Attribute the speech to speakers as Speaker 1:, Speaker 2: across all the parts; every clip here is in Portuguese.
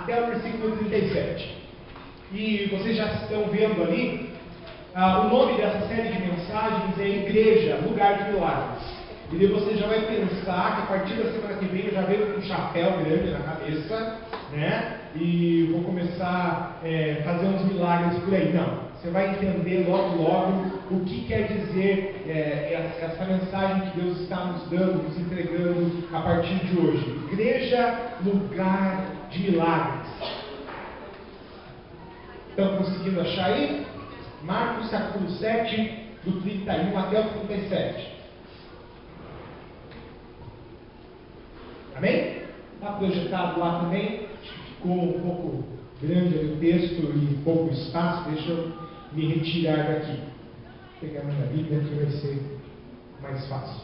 Speaker 1: até o versículo 37. E vocês já estão vendo ali, o nome dessa série de mensagens é Igreja, Lugar de Milagres. E daí você já vai pensar que a partir da semana que vem eu já venho com um chapéu grande na cabeça, né? E vou começar a fazer uns milagres por aí. Não, você vai entender logo o que quer dizer essa mensagem que Deus está nos dando, nos entregando a partir de hoje. Igreja, lugar de milagres. Estão conseguindo achar aí? Marcos capítulo 7, do 31 até o 37. Amém? Está projetado lá também. Ficou um pouco grande o texto e pouco espaço. Deixa eu me retirar daqui. Vou pegar a minha Bíblia que vai ser mais fácil.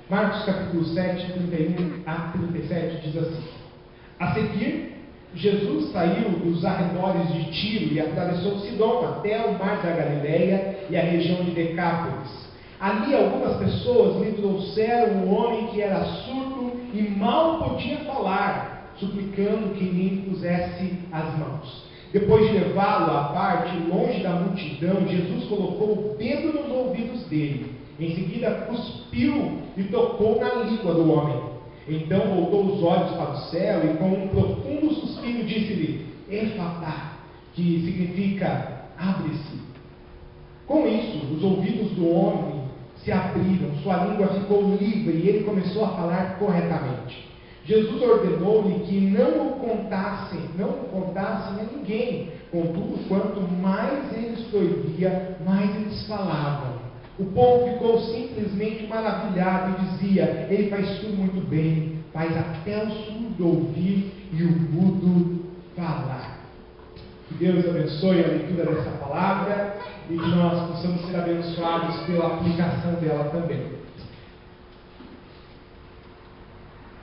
Speaker 1: Marcos capítulo 7, 31 a 37 diz assim: A seguir, Jesus saiu dos arredores de Tiro e atravessou Sidom até o mar da Galileia e a região de Decápolis. Ali algumas pessoas lhe trouxeram um homem que era surdo e mal podia falar, suplicando que lhe impusesse as mãos. Depois de levá-lo à parte, longe da multidão, Jesus colocou o dedo nos ouvidos dele. Em seguida cuspiu e tocou na língua do homem. Então voltou os olhos para o céu e com um profundo suspiro disse-lhe: Efatá, que significa abre-se. Com isso, os ouvidos do homem se abriram, sua língua ficou livre e ele começou a falar corretamente. Jesus ordenou-lhe que não o contassem a ninguém. Contudo, quanto mais eles proibia, mais eles falavam. O povo ficou simplesmente maravilhado e dizia: ele faz tudo muito bem, faz até o surdo ouvir e o mudo falar. Que Deus abençoe a leitura dessa palavra e que nós possamos ser abençoados pela aplicação dela também.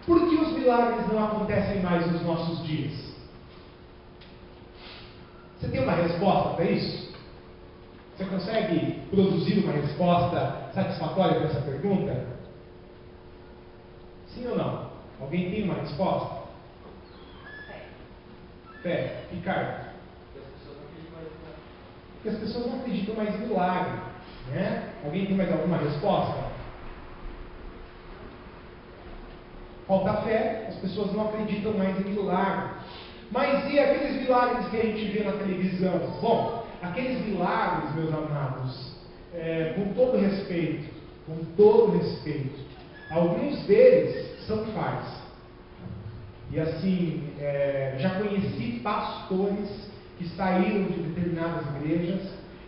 Speaker 1: Por que os milagres não acontecem mais nos nossos dias? Você tem uma resposta para isso? Você consegue produzir uma resposta satisfatória para essa pergunta? Sim ou não? Alguém tem uma resposta? Fé. Ricardo? Porque as pessoas não acreditam mais em milagre, né? Alguém tem mais alguma resposta? Falta fé, as pessoas não acreditam mais em milagre. Mas e aqueles milagres que a gente vê na televisão? Bom, aqueles milagres, meus amados, com todo respeito, alguns deles são falsos. E assim, já conheci pastores que saíram de determinadas igrejas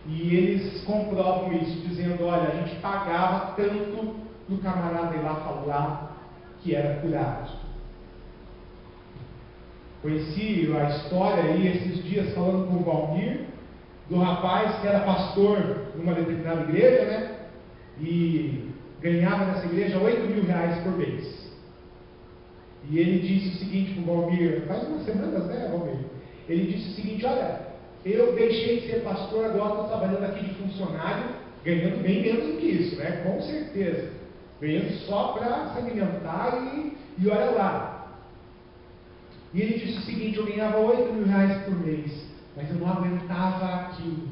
Speaker 1: e eles comprovam isso, dizendo: olha, a gente pagava tanto no camarada ir lá falar que era curado. Conheci a história aí esses dias falando com o Valmir, do rapaz que era pastor numa determinada igreja, né? E ganhava nessa igreja R$8.000 por mês. E ele disse o seguinte para o Valmir, faz umas semanas, né, Valmir? Ele disse o seguinte: olha, eu deixei de ser pastor, agora estou trabalhando aqui de funcionário, ganhando bem menos do que isso, né? Com certeza. Ganhando só para se alimentar e olha lá. E ele disse o seguinte: eu ganhava R$8.000 por mês, mas eu não aguentava aquilo.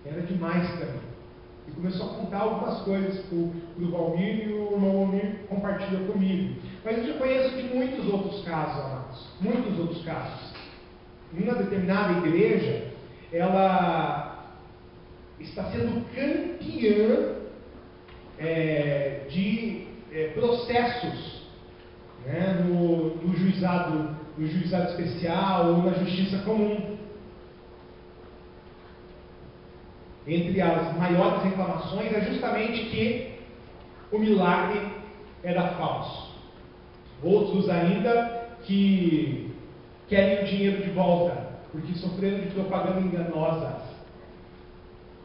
Speaker 1: Era demais para mim. E começou a contar algumas coisas para o Valmir e o irmão Valmir compartilha comigo. Mas eu já conheço de muitos outros casos, amados. Muitos outros casos. Em uma determinada igreja, ela está sendo campeã de processos, né, no juizado especial ou na justiça comum. Entre as maiores reclamações é justamente que o milagre era falso. Outros ainda que querem o dinheiro de volta, porque sofreram de propaganda enganosa.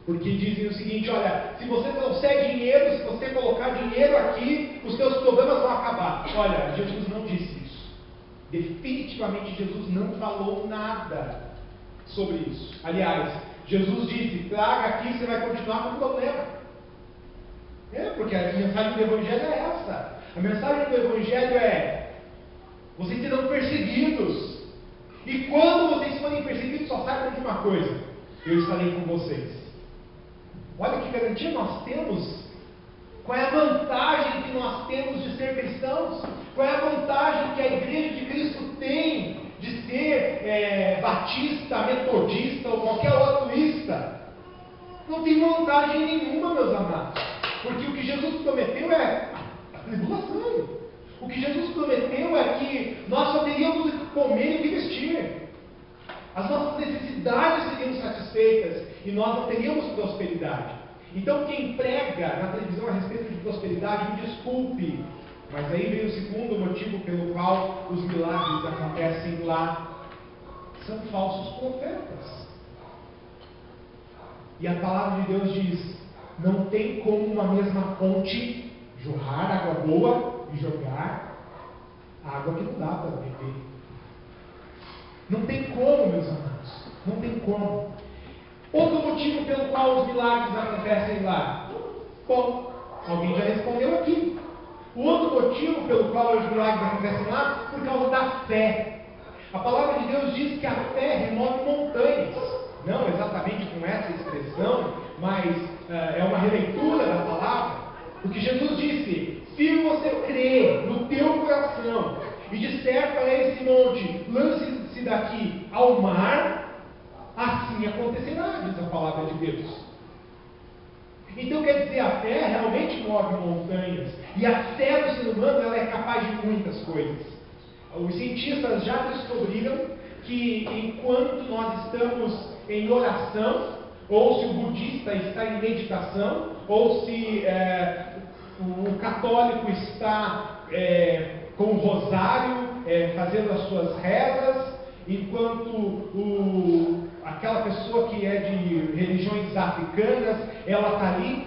Speaker 1: Porque dizem o seguinte: olha, se você trouxer dinheiro, se você colocar dinheiro aqui, os seus problemas vão acabar. Olha, Jesus não disse isso. Definitivamente Jesus não falou nada sobre isso. Aliás, Jesus disse: traga aqui, você vai continuar com o problema. Porque a mensagem do Evangelho é essa. A mensagem do Evangelho é: vocês serão perseguidos. E quando vocês forem perseguidos, só saibam de uma coisa: eu estarei com vocês. Olha que garantia nós temos. Qual é a vantagem que nós temos de ser cristãos? Qual é a vantagem que a Igreja de Cristo tem de ser batista, metodista ou qualquer outro ista? Não tem vantagem nenhuma, meus amados. Porque o que Jesus prometeu é a tribulação. O que Jesus prometeu é que nós só teríamos o que comer e o que vestir. As nossas necessidades seriam satisfeitas e nós não teríamos prosperidade. Então quem prega na televisão a respeito de prosperidade, me desculpe, mas aí vem o segundo motivo pelo qual os milagres acontecem lá: são falsos profetas. E a palavra de Deus diz: não tem como uma mesma fonte jorrar água boa e jogar água que não dá para beber. Não tem como, meus amados, não tem como. Outro motivo pelo qual os milagres acontecem lá. Bom, alguém já respondeu aqui. O outro motivo pelo qual os milagres acontecem lá, por causa da fé. A palavra de Deus diz que a fé remove montanhas. Não exatamente com essa expressão, mas é uma releitura da palavra. O que Jesus disse: se você crer no teu coração e disser para esse monte, lance-se daqui ao mar, assim acontecerá, diz a palavra de Deus. Então quer dizer, a fé realmente move montanhas. E a fé do ser humano, ela é capaz de muitas coisas. Os cientistas já descobriram que enquanto nós estamos em oração, ou se o budista está em meditação, ou se o católico está com o rosário, fazendo as suas rezas, enquanto aquela pessoa que é de religiões africanas, ela está ali,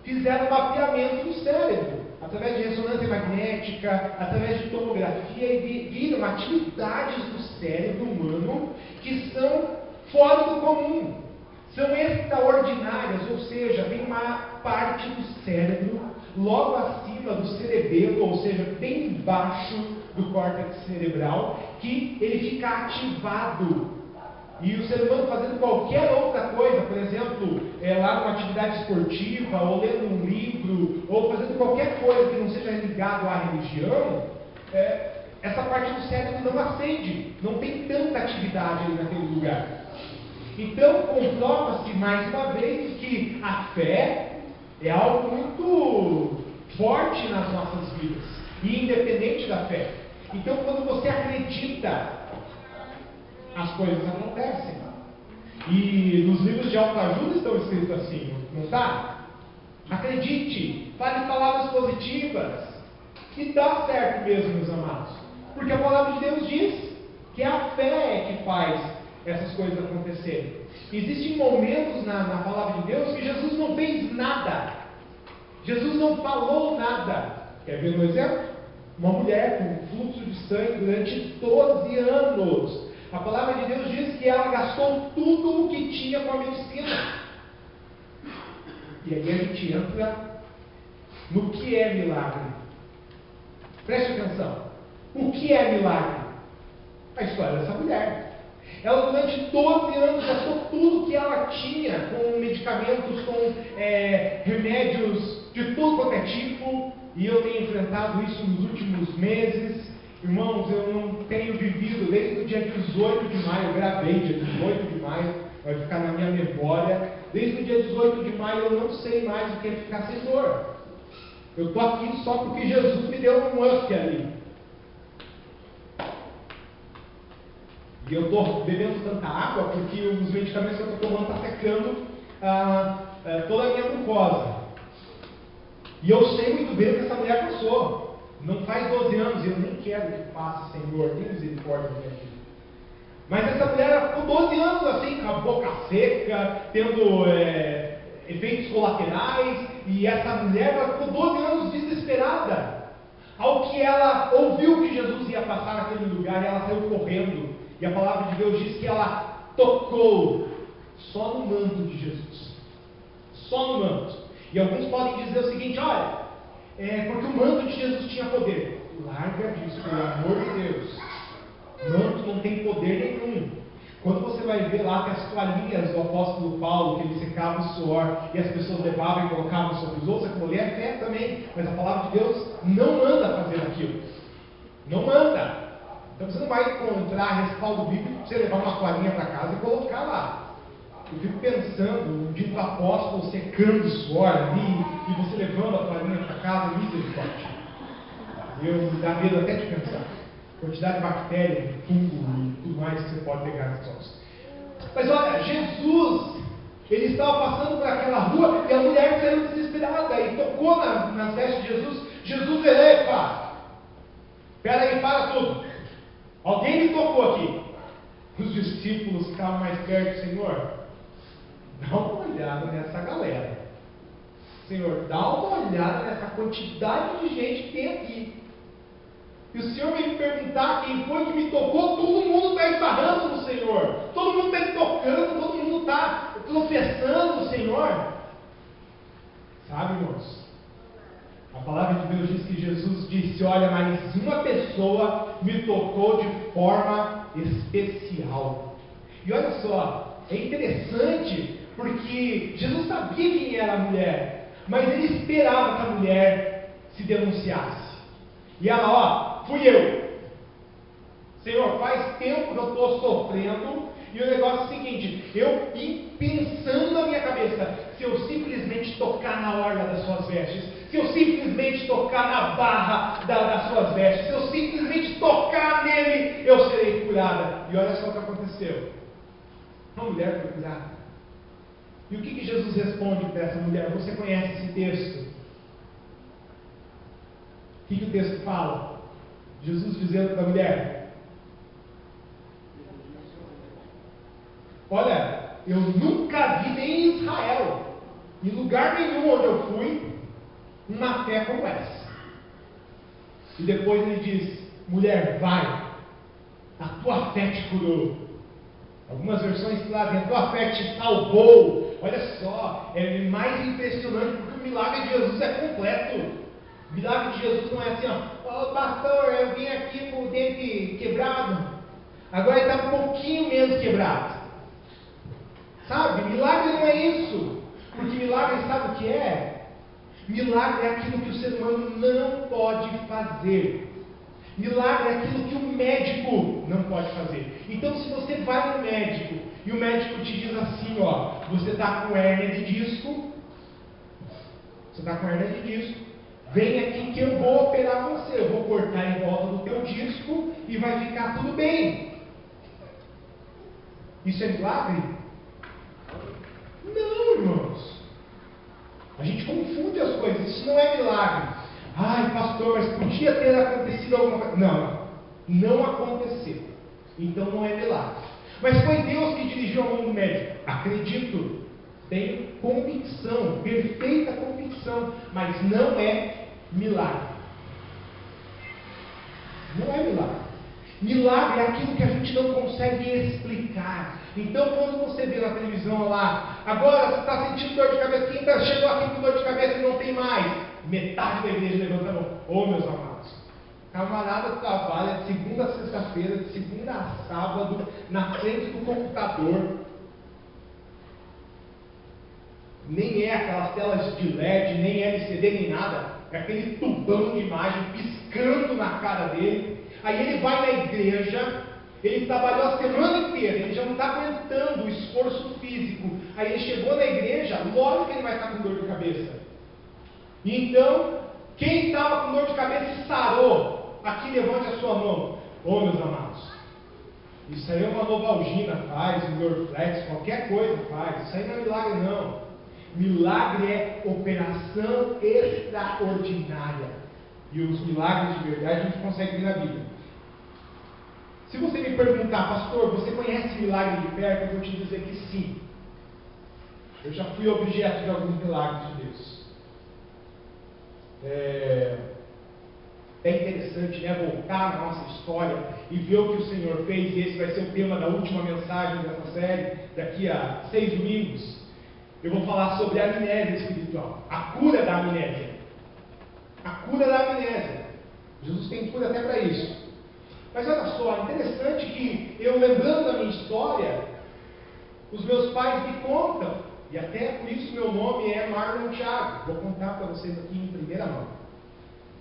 Speaker 1: fizeram um mapeamento do cérebro, através de ressonância magnética, através de tomografia, e viram atividades do cérebro humano que são fora do comum, são extraordinárias, ou seja, tem uma parte do cérebro logo acima do cerebelo, ou seja, bem embaixo do córtex cerebral, que ele fica ativado. E o ser humano fazendo qualquer outra coisa, por exemplo, lá numa atividade esportiva, ou lendo um livro, ou fazendo qualquer coisa que não seja ligado à religião, essa parte do cérebro não acende, não tem tanta atividade ali naquele lugar. Então, comprova-se mais uma vez que a fé é algo muito forte nas nossas vidas, e independente da fé. Então, quando você acredita, as coisas acontecem. E nos livros de autoajuda estão escritos assim, não está? Acredite, fale palavras positivas, e dá certo mesmo, meus amados. Porque a palavra de Deus diz que é a fé que faz essas coisas acontecerem. Existem momentos na palavra de Deus que Jesus não fez nada. Jesus não falou nada. Quer ver um exemplo? Uma mulher com fluxo de sangue durante 12 anos. A palavra de Deus diz que ela gastou tudo o que tinha com a medicina. E aí a gente entra no que é milagre. Preste atenção. O que é milagre? A história dessa mulher. Ela durante 12 anos gastou tudo que ela tinha com medicamentos, com remédios de todo quanto é tipo. E eu tenho enfrentado isso nos últimos meses. Irmãos, eu não tenho vivido desde o dia 18 de maio, eu gravei dia 18 de maio, vai ficar na minha memória. Desde o dia 18 de maio eu não sei mais o que é ficar sem dor. Eu estou aqui só porque Jesus me deu um up ali. E eu estou bebendo tanta água porque os medicamentos que eu estou tomando estão secando toda a minha mucosa. E eu sei muito bem o que essa mulher passou. Não faz 12 anos, e eu nem quero que passe, Senhor, tem misericórdia da minha vida. Mas essa mulher ficou 12 anos assim, com a boca seca, tendo efeitos colaterais, e essa mulher ficou 12 anos desesperada. Ao que ela ouviu que Jesus ia passar naquele lugar, ela saiu correndo. E a palavra de Deus diz que ela tocou só no manto de Jesus. Só no manto. E alguns podem dizer o seguinte: olha, porque o manto de Jesus tinha poder. Larga disso, pelo amor de Deus. Manto não tem poder nenhum. Quando você vai ver lá que as toalhinhas do apóstolo Paulo, que ele secava o suor e as pessoas levavam e colocavam sobre os outros, aquilo ali é fé também, mas a palavra de Deus não manda fazer aquilo. Não manda. Então você não vai encontrar respaldo bíblico para você levar uma toalhinha para casa e colocar lá. Eu fico pensando, um dito apóstolo secando o suor ali, e você levando a toalhinha para casa, misericórdia. Eu me dá medo até de pensar. Quantidade de bactérias, fungo e tudo mais que você pode pegar nas mãos. Mas olha, Jesus, ele estava passando por aquela rua e a mulher saiu desesperada e tocou nas vestes de Jesus. Jesus, epa! Espera aí, para tudo. Alguém me tocou aqui. Os discípulos que estavam mais perto, Senhor, dá uma olhada nessa galera. Senhor, dá uma olhada nessa quantidade de gente que tem aqui. E o Senhor vem me perguntar quem foi que me tocou, todo mundo está esbarrando no Senhor. Todo mundo está tocando, todo mundo está tropeçando no Senhor. Sabe, irmãos? A palavra de Deus diz que Jesus disse, olha, mas uma pessoa me tocou de forma especial. E olha só, é interessante, porque Jesus sabia quem era a mulher, mas ele esperava que a mulher se denunciasse. E ela, fui eu. Senhor, faz tempo que eu estou sofrendo, e o negócio é o seguinte, eu pensando na minha cabeça, se eu simplesmente tocar na orla das suas vestes, se eu simplesmente tocar na barra das suas vestes, se eu simplesmente tocar nele, eu serei curada. E olha só o que aconteceu. A mulher foi curada. E o que Jesus responde para essa mulher? Você conhece esse texto? O que o texto fala? Jesus dizendo para a mulher: olha, eu nunca vi nem em Israel, em lugar nenhum onde eu fui, uma fé como essa. E depois ele diz: mulher, vai, a tua fé te curou. Algumas versões trazem: a tua fé te salvou. Olha só, é mais impressionante porque o milagre de Jesus é completo. O milagre de Jesus não é assim, ó, pastor, eu vim aqui com o dente quebrado, agora ele está um pouquinho menos quebrado. Sabe, milagre não é isso. Porque milagre, sabe o que é? Milagre é aquilo que o ser humano não pode fazer. Milagre é aquilo que o médico não pode fazer. Então, se você vai no médico e o médico te diz assim, ó, você está com hérnia de disco, vem aqui que eu vou operar você, eu vou cortar em volta do teu disco e vai ficar tudo bem. Isso é milagre? Não, irmãos. A gente confunde as coisas, isso não é milagre. Ai, pastor, mas podia ter acontecido alguma coisa. Não aconteceu. Então não é milagre. Mas foi Deus que dirigiu ao mundo médico. Acredito, tenho convicção, perfeita convicção, mas não é milagre. Não é milagre. Milagre é aquilo que a gente não consegue explicar. Então, quando você vê na televisão lá, agora você está sentindo dor de cabeça, quem chegou aqui com dor de cabeça e não tem mais, metade da igreja levanta a mão. Ô, meus amados, camarada trabalha de segunda a sexta-feira, de segunda a sábado, na frente do computador. Nem é aquelas telas de LED, nem LCD, nem nada. É aquele tubão de imagem piscando na cara dele. Aí ele vai na igreja, ele trabalhou a semana inteira, ele já não está aguentando o esforço físico. Aí ele chegou na igreja, logo que ele vai estar com dor de cabeça. E então, quem estava com dor de cabeça e sarou, aqui levante a sua mão. Ô, meus amados, isso aí é uma Novalgina faz, um Dorflex, qualquer coisa faz. Isso aí não é milagre não. Milagre é operação extraordinária. E os milagres de verdade a gente consegue ver na Bíblia. Se você me perguntar, pastor, você conhece milagre de perto? Eu vou te dizer que sim. Eu já fui objeto de alguns milagres de Deus. É interessante, né, voltar na nossa história e ver o que o Senhor fez. E esse vai ser o tema da última mensagem dessa série, daqui a 6 domingos. Eu vou falar sobre a amnésia espiritual, a cura da amnésia. A cura da amnésia. Jesus tem cura até para isso. Mas olha só, interessante que eu, lembrando da minha história, os meus pais me contam, e até por isso meu nome é Marlon Thiago. Vou contar para vocês aqui em primeira mão.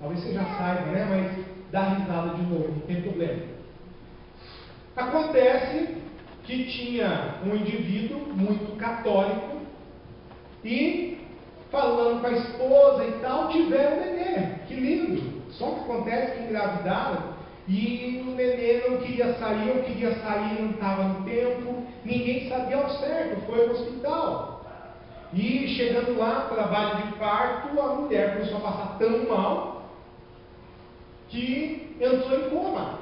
Speaker 1: Talvez você já saiba, né? Mas dá risada de novo, não tem problema. Acontece que tinha um indivíduo muito católico e, falando com a esposa e tal, tiveram um nenê. Que lindo! Só que acontece que engravidaram e o nenê não queria sair, não estava no tempo, ninguém sabia ao certo, foi ao hospital. E chegando lá, trabalho de parto, a mulher começou a passar tão mal que entrou em coma.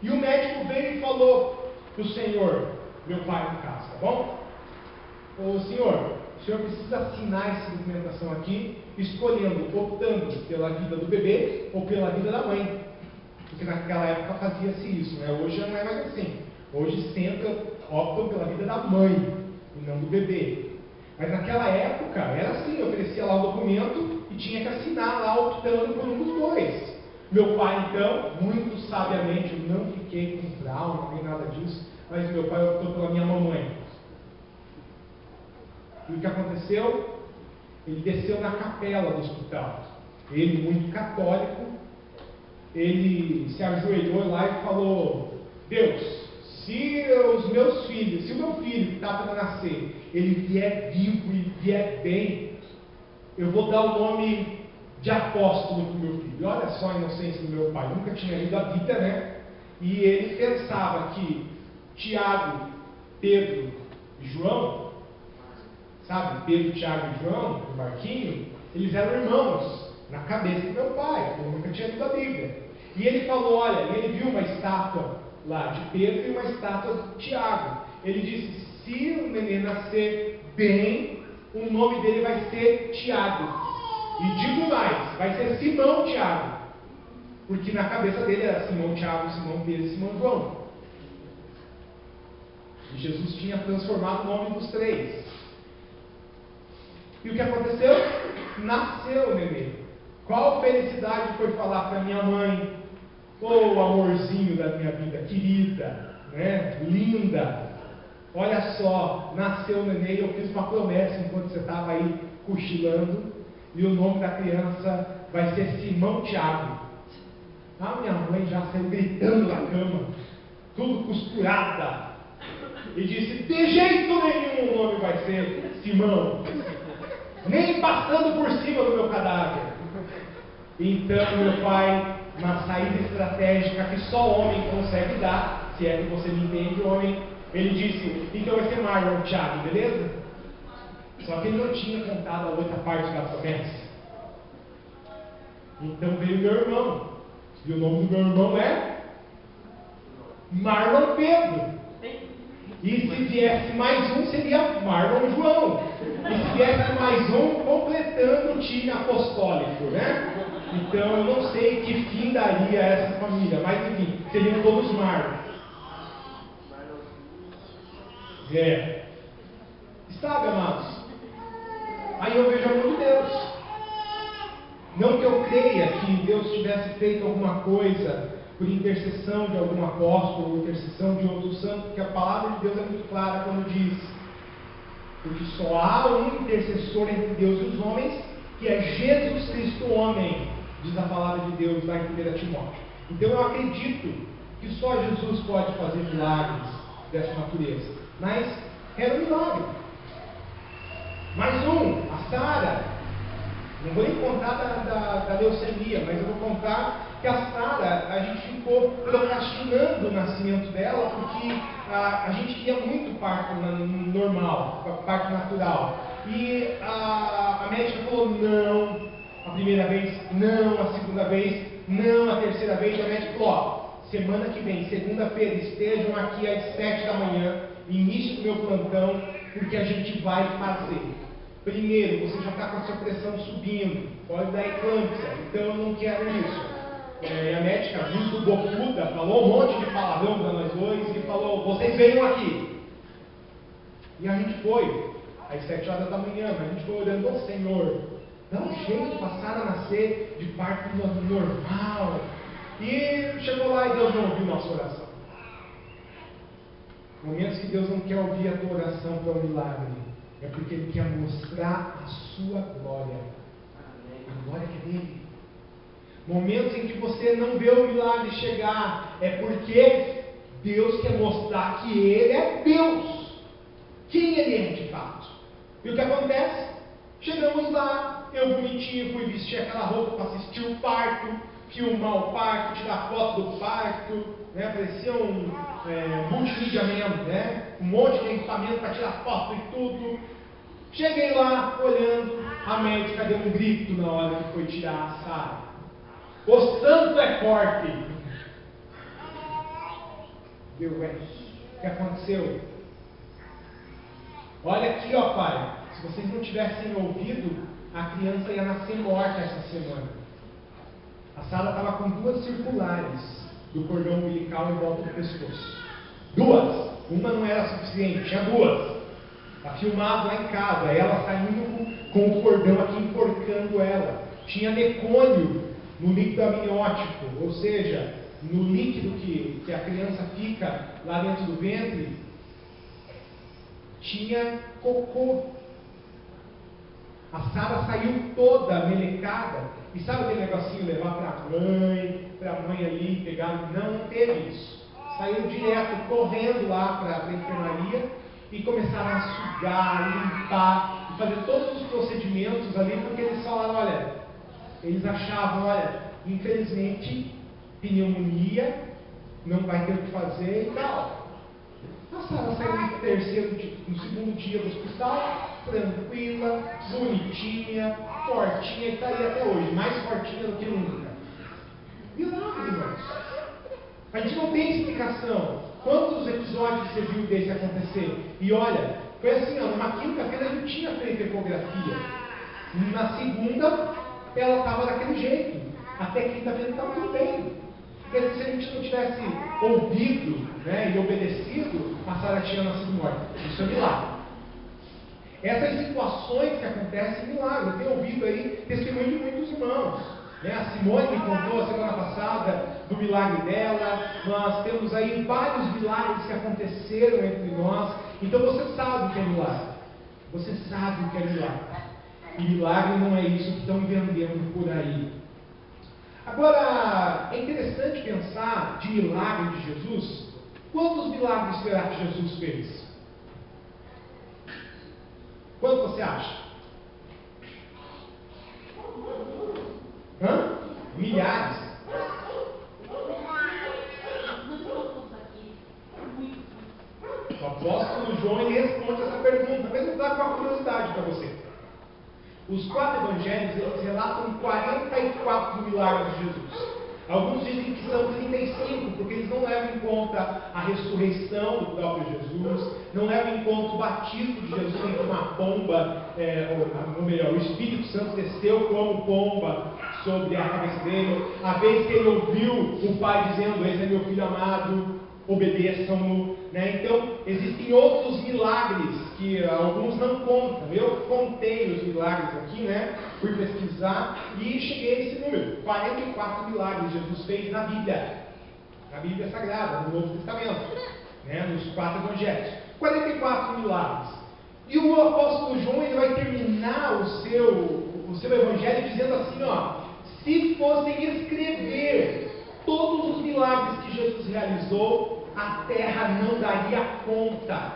Speaker 1: E o médico veio e falou para o senhor, meu pai no caso, tá bom? O senhor precisa assinar essa documentação aqui, optando pela vida do bebê ou pela vida da mãe. Porque naquela época fazia-se isso, né? Hoje não é mais assim. Hoje sempre optam pela vida da mãe e não do bebê. Mas naquela época era assim, oferecia lá o documento e tinha que assinar lá optando por um dos dois. Meu pai então, muito sabiamente, eu não fiquei com trauma, nem nada disso, mas meu pai optou pela minha mamãe. E o que aconteceu? Ele desceu na capela do hospital. Ele, muito católico, ele se ajoelhou lá e falou: Deus, se o meu filho que está para nascer, ele vier vivo e vier bem, eu vou dar o nome de apóstolo para o meu filho. E olha só a inocência do meu pai, nunca tinha lido a Bíblia, né? E ele pensava que Tiago, Pedro e João, sabe, Pedro, Tiago e João, o Marquinho, eles eram irmãos na cabeça do meu pai, eu nunca tinha lido a Bíblia. E ele falou, olha, ele viu uma estátua lá de Pedro e uma estátua de Tiago. Ele disse, se o neném nascer bem, o nome dele vai ser Tiago. E digo mais, vai ser Simão Tiago. Porque na cabeça dele era Simão Tiago, Simão Pedro e Simão João. E Jesus tinha transformado o nome dos três. E o que aconteceu? Nasceu o nenê. Qual felicidade foi falar para minha mãe, o amorzinho da minha vida, querida, né? Linda. Olha só, nasceu o nenê e eu fiz uma promessa enquanto você estava aí cochilando. E o nome da criança vai ser Simão Tiago. A minha mãe já saiu gritando na cama, tudo costurada. E disse, de jeito nenhum o nome vai ser Simão. Nem passando por cima do meu cadáver. Então meu pai, na saída estratégica que só homem consegue dar, se é que você me entende, homem, ele disse, então vai ser Marlon Thiago, beleza? Só que ele não tinha contado a outra parte da promessa. Então veio meu irmão, e o nome do meu irmão é Marlon Pedro. E se viesse mais um, seria Marlon João. E se viesse mais um, completando o time apostólico, né? Então eu não sei que fim daria essa família, mas enfim, seriam todos Marlon. Sabe, amados? Aí eu vejo o amor de Deus. Não que eu creia que Deus tivesse feito alguma coisa por intercessão de algum apóstolo, ou intercessão de outro santo, porque a palavra de Deus é muito clara quando diz, porque só há um intercessor entre Deus e os homens, que é Jesus Cristo homem, diz a palavra de Deus lá em 1 Timóteo. Então eu acredito que só Jesus pode fazer milagres dessa natureza, mas era um milagre. Mais um, a Sara. Não vou nem contar da leucemia, mas eu vou contar que a Sara, a gente ficou procrastinando o nascimento dela, porque a gente queria muito parto normal, parto natural. E a médica falou não, a primeira vez, não, a segunda vez, não, a terceira vez. A médica falou, ó, semana que vem, segunda-feira, estejam aqui às 7 da manhã, início do meu plantão, porque a gente vai fazer. Primeiro, você já está com a sua pressão subindo, pode dar eclâmpsia, então eu não quero isso. A médica, muito bocuda, falou um monte de palavrão para nós dois e falou, vocês venham aqui. E a gente foi, às 7 horas da manhã, mas a gente foi orando, ô Senhor, Dá um jeito para Sara nascer de parto normal. E chegou lá e Deus não ouviu nossa oração. Momentos que Deus não quer ouvir a tua oração para um milagre, é porque Ele quer mostrar a sua glória. A glória que é dele. Momentos em que você não vê o milagre chegar, é porque Deus quer mostrar que Ele é Deus. Quem Ele é de fato. E o que acontece? Chegamos lá, eu bonitinho fui vestir aquela roupa para assistir o parto, filmar o parto, tirar foto do parto, né? Parecia um multimídia mesmo, né? Um monte de equipamento para tirar foto e tudo. Cheguei lá, olhando, a médica deu um grito na hora que foi tirar a Sara. O santo é forte. Viu, velho? O que aconteceu? Olha aqui, ó pai. Se vocês não tivessem ouvido, a criança ia nascer morta essa semana. A Sara estava com 2 circulares do cordão umbilical em volta do pescoço. 2. Uma não era suficiente, tinha 2. Está filmado lá em casa, ela saindo com o cordão aqui enforcando ela. Tinha mecônio no líquido amniótico, ou seja, no líquido que a criança fica lá dentro do ventre, tinha cocô. A Sara saiu toda melecada. E sabe aquele negocinho levar para a mãe ali pegar? Não teve isso. Saiu direto, correndo lá para a enfermaria e começaram a sugar, limpar e fazer todos os procedimentos ali, porque eles falaram, olha, eles achavam, olha, infelizmente, pneumonia, não vai ter o que fazer e tal. A Sara saiu no segundo dia do hospital, tranquila, bonitinha, fortinha, e está aí até hoje, mais fortinha do que nunca. Milagre, irmãos. A gente não tem explicação. Quantos episódios você viu desse acontecer? E olha, foi assim, ó, numa quinta-feira a gente tinha feito ecografia. Na segunda, ela estava daquele jeito. Até quinta-feira estava tudo bem. Porque se a gente não tivesse ouvido, né, e obedecido, a Sara tinha nascido morta. Isso é milagre. Essas situações que acontecem, milagre. Eu tenho ouvido aí testemunho de muitos irmãos. Né? A Simone me contou a semana passada do milagre dela. Nós temos aí vários milagres que aconteceram entre nós. Então você sabe o que é milagre. Você sabe o que é milagre. E milagre não é isso que estão vendendo por aí. Agora, é interessante pensar de milagre de Jesus. Quantos milagres será que Jesus fez? Quanto você acha? Milhares. O apóstolo João ele responde essa pergunta, mas eu trago uma curiosidade para você. Os 4 evangelhos eles relatam 44 milagres de Jesus. Alguns dizem que são 35, porque eles não levam em conta a ressurreição do próprio Jesus, não levam em conta o batismo de Jesus em uma pomba, ou melhor, o Espírito Santo desceu como pomba sobre a cabeça dele, a vez que ele ouviu o Pai dizendo, esse é meu filho amado, obedeçam-no. Né? Então, existem outros milagres que alguns não contam. Eu contei os milagres aqui, né? Fui pesquisar e cheguei a esse número. 44 milagres Jesus fez na Bíblia Sagrada, no Novo Testamento, né? Nos 4 evangelhos. 44 milagres. E o apóstolo João ele vai terminar o seu evangelho dizendo assim, ó, se fossem escrever todos os milagres que Jesus realizou, a terra não daria conta,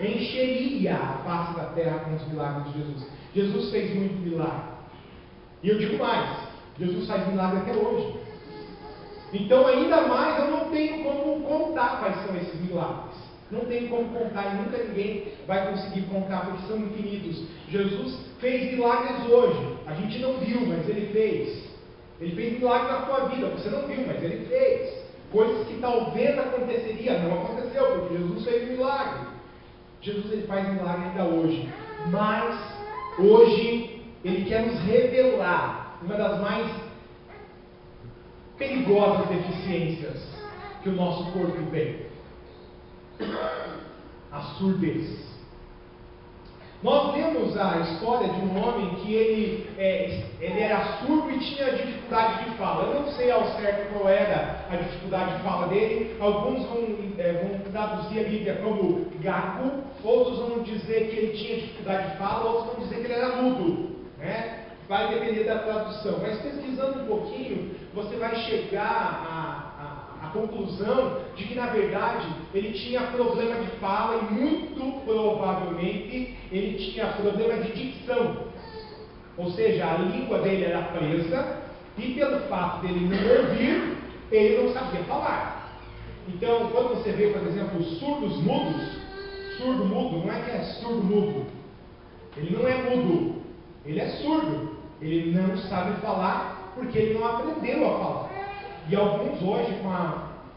Speaker 1: encheria a face da terra com os milagres de Jesus. Jesus fez muito milagre. E eu digo mais, Jesus faz milagre até hoje. Então ainda mais eu não tenho como contar quais são esses milagres. Não tenho como contar e nunca ninguém vai conseguir contar porque são infinitos. Jesus fez milagres hoje. A gente não viu, mas Ele fez. Ele fez milagre na tua vida. Você não viu, mas Ele fez. Coisas que talvez aconteceria, não aconteceu, porque Jesus fez milagre. Jesus ele faz milagre ainda hoje. Mas hoje Ele quer nos revelar uma das mais perigosas deficiências que o nosso corpo tem. A surdez. Nós lemos a história de um homem que ele era surdo e tinha dificuldade de fala. Eu não sei ao certo qual era a dificuldade de fala dele. Alguns vão traduzir a Bíblia como gago, outros vão dizer que ele tinha dificuldade de fala, outros vão dizer que ele era mudo, né? Vai depender da tradução. Mas pesquisando um pouquinho, você vai chegar a conclusão de que, na verdade, ele tinha problema de fala e, muito provavelmente, ele tinha problema de dicção. Ou seja, a língua dele era presa e, pelo fato dele não ouvir, ele não sabia falar. Então, quando você vê, por exemplo, os surdos mudos, surdo mudo, não é que é surdo mudo. Ele não é mudo, ele é surdo. Ele não sabe falar porque ele não aprendeu a falar. E alguns hoje,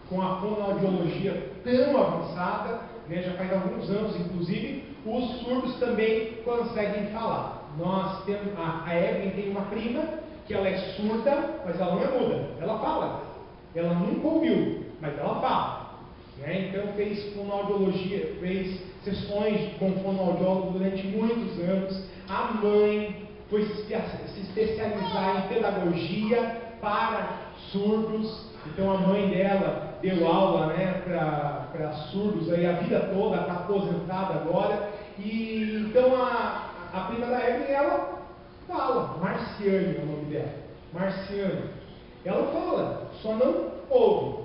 Speaker 1: com a fonoaudiologia tão avançada, né, já faz alguns anos, inclusive, os surdos também conseguem falar. Nós temos, a Evelyn tem uma prima, que ela é surda, mas ela não é muda, ela fala. Ela nunca ouviu, mas ela fala. Né? Então fez fonoaudiologia, fez sessões com fonoaudiólogo durante muitos anos. A mãe foi se especializar em pedagogia para surdos. Então a mãe dela deu aula, né, para surdos aí a vida toda, está aposentada agora. E então a prima da Evelyn, ela fala. Marciane é o nome dela. Marciane. Ela fala, só não ouve.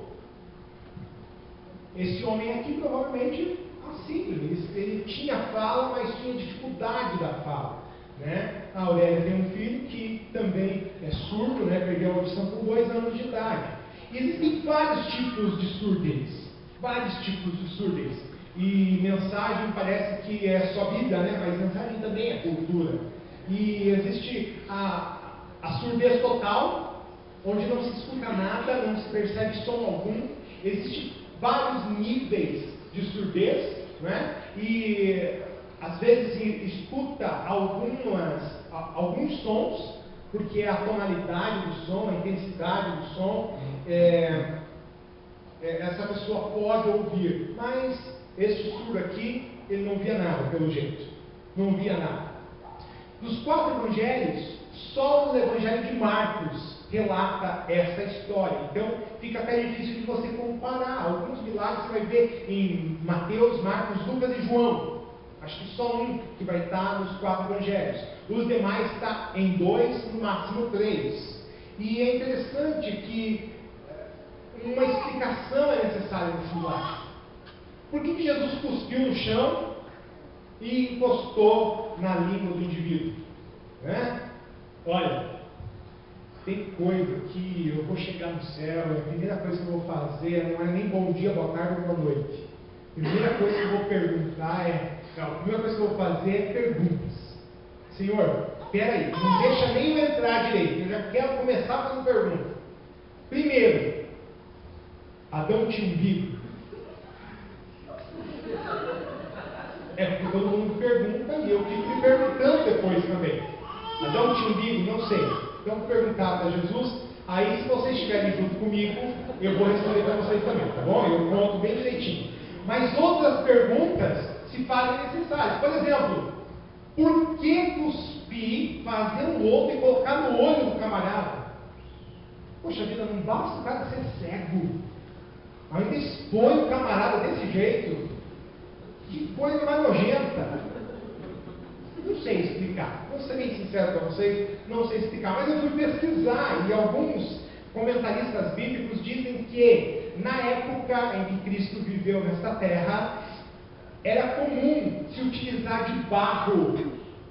Speaker 1: Esse homem aqui provavelmente assim, ele tinha fala, mas tinha dificuldade da fala. Né? A Aurélia tem um filho que também é surdo, né? Perdeu a audição com 2 anos de idade. E existem vários tipos de surdez. Vários tipos de surdez. E mensagem parece que é só vida, né? Mas mensagem também é cultura. E existe a surdez total, onde não se escuta nada, não se percebe som algum. Existem vários níveis de surdez, né? E às vezes escuta alguns sons, porque a tonalidade do som, a intensidade do som, essa pessoa pode ouvir. Mas esse surdo aqui, ele não via nada, pelo jeito. Não via nada. Dos 4 evangelhos, só o evangelho de Marcos relata essa história. Então, fica até difícil de você comparar. Alguns milagres você vai ver em Mateus, Marcos, Lucas e João. Acho que só um que vai estar nos 4 evangelhos. Os demais está em 2, no máximo 3. E é interessante que uma explicação é necessária nesse milagre. Por que Jesus cuspiu no chão e encostou na língua do indivíduo? Né? Olha, tem coisa que eu vou chegar no céu, a primeira coisa que eu vou fazer não é nem bom dia, boa tarde ou boa noite. A primeira coisa que eu vou perguntar a primeira coisa que eu vou fazer é perguntas. Senhor, peraí, não deixa nem eu entrar direito, eu já quero começar fazendo pergunta. Primeiro, Adão tinha umbigo? É porque todo mundo pergunta e eu fico me perguntando depois também. Adão tinha umbigo? Não sei. Então vou perguntar para Jesus, aí se vocês estiverem junto comigo, eu vou responder para vocês também, tá bom? Eu conto bem direitinho. Mas outras perguntas se fazem necessárias. Por exemplo, por que cuspir, fazer um outro e colocar no olho do camarada? Poxa vida, não basta o cara ser cego. Ainda expõe o camarada desse jeito. Que coisa mais nojenta. Não sei explicar. Vou ser bem sincero para vocês, não sei explicar. Mas eu fui pesquisar e alguns comentaristas bíblicos dizem que na época em que Cristo viveu nesta terra, era comum se utilizar de barro,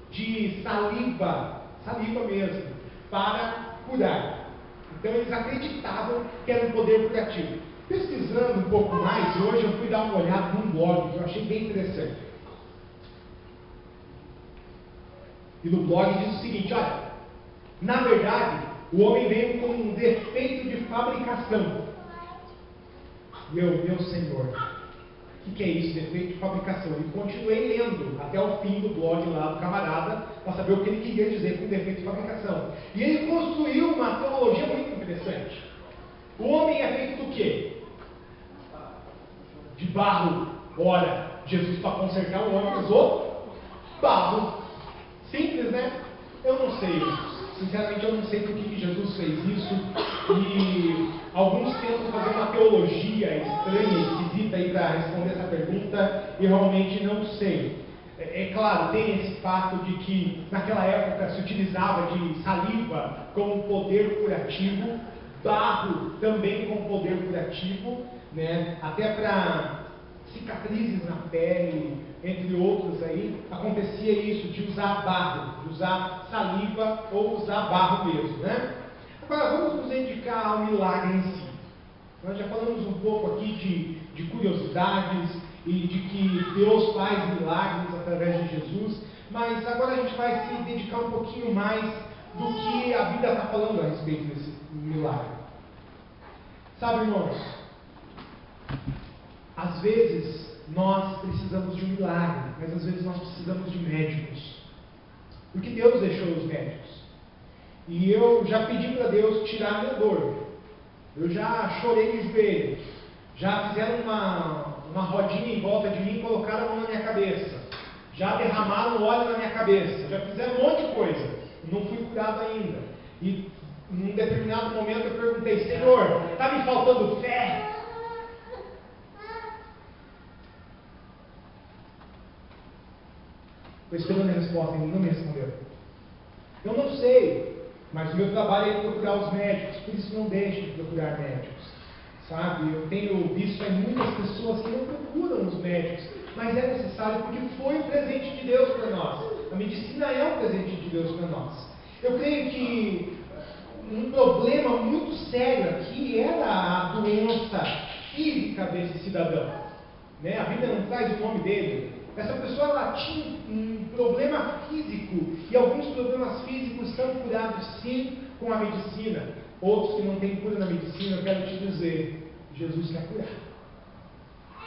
Speaker 1: de saliva mesmo, para curar. Então eles acreditavam que era um poder curativo. Pesquisando um pouco mais, hoje eu fui dar uma olhada num blog que eu achei bem interessante. E no blog diz o seguinte, olha, na verdade, o homem veio com um defeito de fabricação. Meu Senhor, o que é isso, defeito de fabricação? E continuei lendo até o fim do blog lá do camarada, para saber o que ele queria dizer com defeito de fabricação. E ele construiu uma teologia muito interessante. O homem é feito do quê? De barro. Ora, Jesus para consertar o homem usou Barro. Simples, né? Eu não sei. Sinceramente, eu não sei por que Jesus fez isso. E alguns tentam fazer uma teologia estranha, esquisita aí para responder essa pergunta. E realmente não sei. É claro, tem esse fato de que naquela época se utilizava de saliva como poder curativo, barro também como poder curativo, né? Até para cicatrizes na pele, entre outros aí, acontecia isso, de usar barro, de usar saliva ou usar barro mesmo, né? Agora vamos nos dedicar ao milagre em si. Nós já falamos um pouco aqui de curiosidades e de que Deus faz milagres através de Jesus, mas agora a gente vai se dedicar um pouquinho mais do que a Bíblia está falando a respeito desse milagre. Sabe, irmãos, às vezes nós precisamos de um milagre, mas às vezes nós precisamos de médicos, porque Deus deixou os médicos. E eu já pedi para Deus tirar a minha dor. Eu já chorei de joelho. Já fizeram uma rodinha em volta de mim e colocaram a mão na minha cabeça. Já derramaram óleo na minha cabeça. Já fizeram um monte de coisa. Não fui curado ainda. E num determinado momento eu perguntei: Senhor, está me faltando fé? Estou esperando a resposta, ele não me respondeu. Eu não sei. Mas o meu trabalho é procurar os médicos, por isso não deixe de procurar médicos, sabe? Eu tenho visto aí muitas pessoas que não procuram os médicos, mas é necessário porque foi um presente de Deus para nós. A medicina é um presente de Deus para nós. Eu creio que um problema muito sério aqui era a doença física desse cidadão, né? A Bíblia não traz o nome dele. Essa pessoa ela tinha um problema físico, e alguns problemas físicos são curados sim com a medicina. Outros que não têm cura na medicina, eu quero te dizer, Jesus quer curar.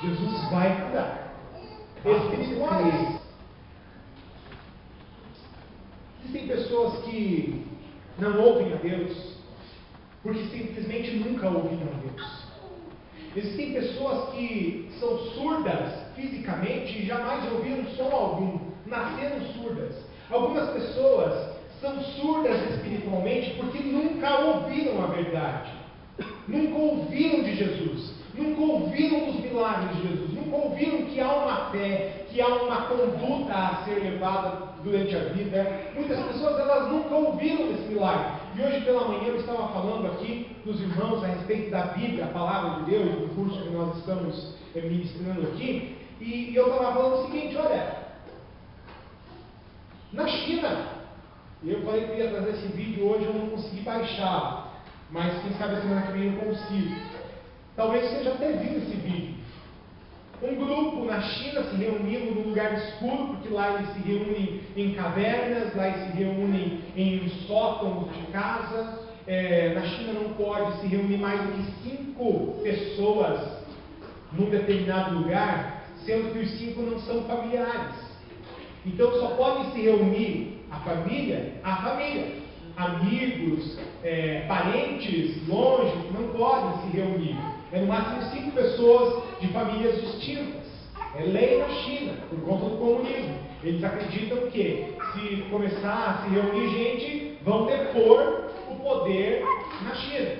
Speaker 1: Jesus vai curar. Espirituais. Existem pessoas que não ouvem a Deus, porque simplesmente nunca ouviram a Deus. Existem pessoas que são surdas fisicamente e jamais ouviram som algum, nasceram surdas. Algumas pessoas são surdas espiritualmente porque nunca ouviram a verdade, nunca ouviram de Jesus, nunca ouviram dos milagres de Jesus, nunca ouviram que há uma fé, que há uma conduta a ser levada durante a vida. Muitas pessoas elas nunca ouviram desse milagre. E hoje pela manhã eu estava falando aqui para os irmãos a respeito da Bíblia, a palavra de Deus, do curso que nós estamos ministrando aqui, e eu estava falando o seguinte: olha, na China, eu falei que ia trazer esse vídeo hoje, eu não consegui baixar, mas quem sabe a semana que vem eu consigo. Talvez você já tenha visto esse vídeo. Um grupo na China se reunindo num lugar escuro, porque lá eles se reúnem em cavernas, lá eles se reúnem em sótãos de casa. Na China não pode se reunir mais do que 5 pessoas num determinado lugar, sendo que os 5 não são familiares. Então só pode se reunir a família. Amigos, parentes longe não podem se reunir. É no máximo 5 pessoas de famílias distintas. É lei na China, por conta do comunismo. Eles acreditam que se começar a se reunir gente, vão depor o poder na China.